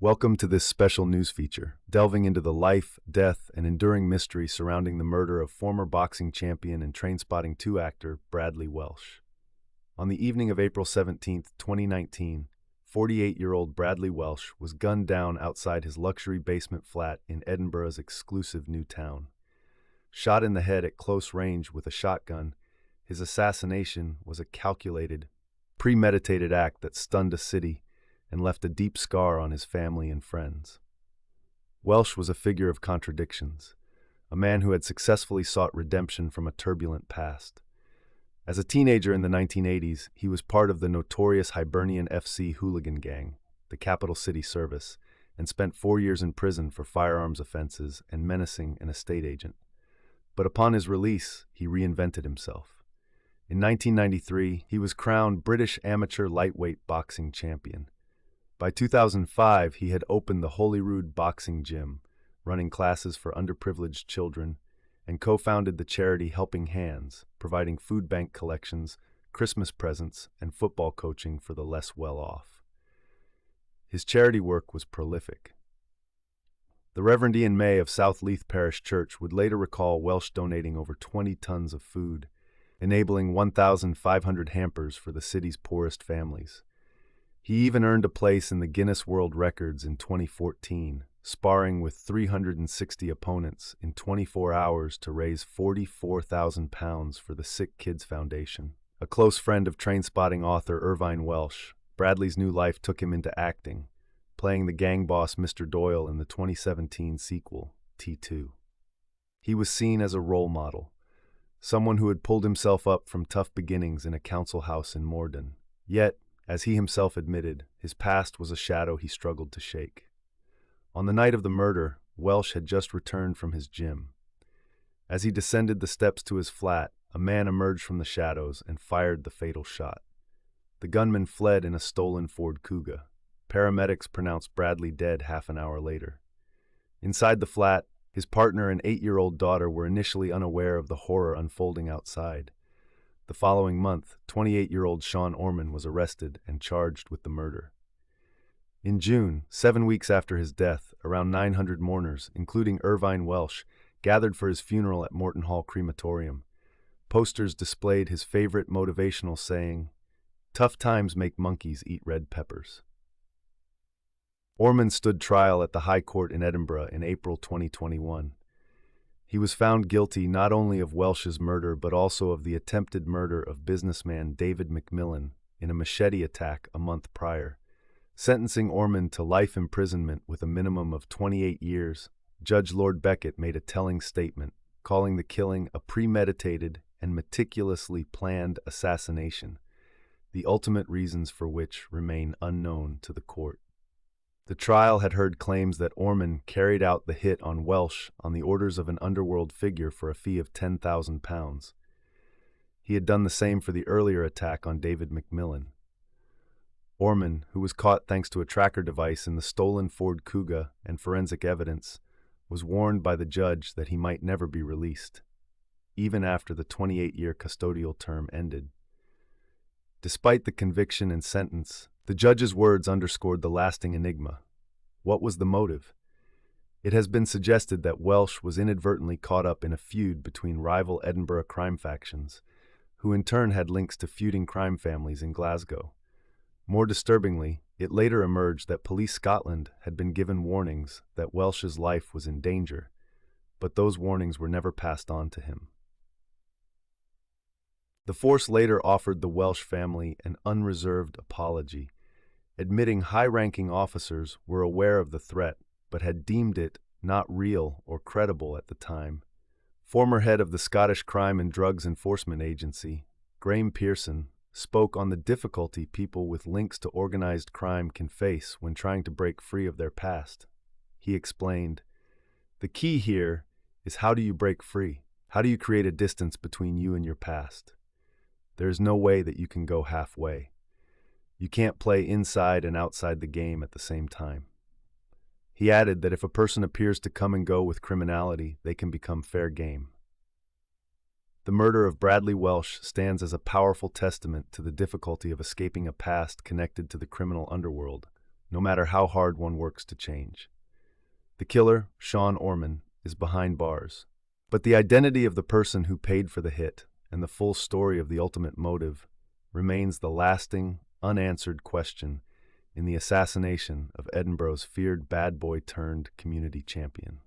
Welcome to this special news feature, delving into the life, death, and enduring mystery surrounding the murder of former boxing champion and Trainspotting 2 actor Bradley Welsh. On the evening of April 17, 2019, 48-year-old Bradley Welsh was gunned down outside his luxury basement flat in Edinburgh's exclusive new town. Shot in the head at close range with a shotgun, his assassination was a calculated, premeditated act that stunned a city and left a deep scar on his family and friends. Welsh was a figure of contradictions, a man who had successfully sought redemption from a turbulent past. As a teenager in the 1980s, he was part of the notorious Hibernian FC hooligan gang, the capital city service, and spent 4 years in prison for firearms offenses and menacing an estate agent. But upon his release, he reinvented himself. In 1993, he was crowned British amateur lightweight boxing champion. By 2005, he had opened the Holyrood Boxing Gym, running classes for underprivileged children, and co-founded the charity Helping Hands, providing food bank collections, Christmas presents, and football coaching for the less well-off. His charity work was prolific. The Reverend Ian May of South Leith Parish Church would later recall Welsh donating over 20 tons of food, enabling 1,500 hampers for the city's poorest families. He even earned a place in the Guinness World Records in 2014, sparring with 360 opponents in 24 hours to raise £44,000 for the Sick Kids Foundation. A close friend of Trainspotting author Irvine Welsh, Bradley's new life took him into acting, playing the gang boss Mr. Doyle in the 2017 sequel, T2. He was seen as a role model, someone who had pulled himself up from tough beginnings in a council house in Morden. Yet, as he himself admitted, his past was a shadow he struggled to shake. On the night of the murder, Welsh had just returned from his gym. As he descended the steps to his flat, a man emerged from the shadows and fired the fatal shot. The gunman fled in a stolen Ford Kuga. Paramedics pronounced Bradley dead half an hour later. Inside the flat, his partner and 8-year-old daughter were initially unaware of the horror unfolding outside. The following month, 28-year-old Sean Orman was arrested and charged with the murder. In June, 7 weeks after his death, around 900 mourners, including Irvine Welsh, gathered for his funeral at Morton Hall Crematorium. Posters displayed his favorite motivational saying, "Tough times make monkeys eat red peppers." Orman stood trial at the High Court in Edinburgh in April 2021. He was found guilty not only of Welsh's murder but also of the attempted murder of businessman David Macmillan in a machete attack a month prior. Sentencing Orman to life imprisonment with a minimum of 28 years, Judge Lord Beckett made a telling statement, calling the killing a premeditated and meticulously planned assassination, the ultimate reasons for which remain unknown to the court. The trial had heard claims that Orman carried out the hit on Welsh on the orders of an underworld figure for a fee of £10,000. He had done the same for the earlier attack on David Macmillan. Orman, who was caught thanks to a tracker device in the stolen Ford Kuga and forensic evidence, was warned by the judge that he might never be released, even after the 28-year custodial term ended. Despite the conviction and sentence, the judge's words underscored the lasting enigma. What was the motive? It has been suggested that Welsh was inadvertently caught up in a feud between rival Edinburgh Crime factions, who in turn had links to feuding crime families in Glasgow. More disturbingly, it later emerged that Police Scotland had been given warnings that Welsh's life was in danger, but those warnings were never passed on to him. The force later offered the Welsh family an unreserved apology, admitting high-ranking officers were aware of the threat but had deemed it not real or credible at the time. Former head of the Scottish Crime and Drugs Enforcement Agency, Graham Pearson, spoke on the difficulty people with links to organized crime can face when trying to break free of their past. He explained, "The key here is how do you break free? How do you create a distance between you and your past? There is no way that you can go halfway. You can't play inside and outside the game at the same time." He added that if a person appears to come and go with criminality, they can become fair game. The murder of Bradley Welsh stands as a powerful testament to the difficulty of escaping a past connected to the criminal underworld, no matter how hard one works to change. The killer, Sean Orman, is behind bars. But the identity of the person who paid for the hit and the full story of the ultimate motive remains the lasting, unanswered question in the assassination of Edinburgh's feared bad boy turned community champion.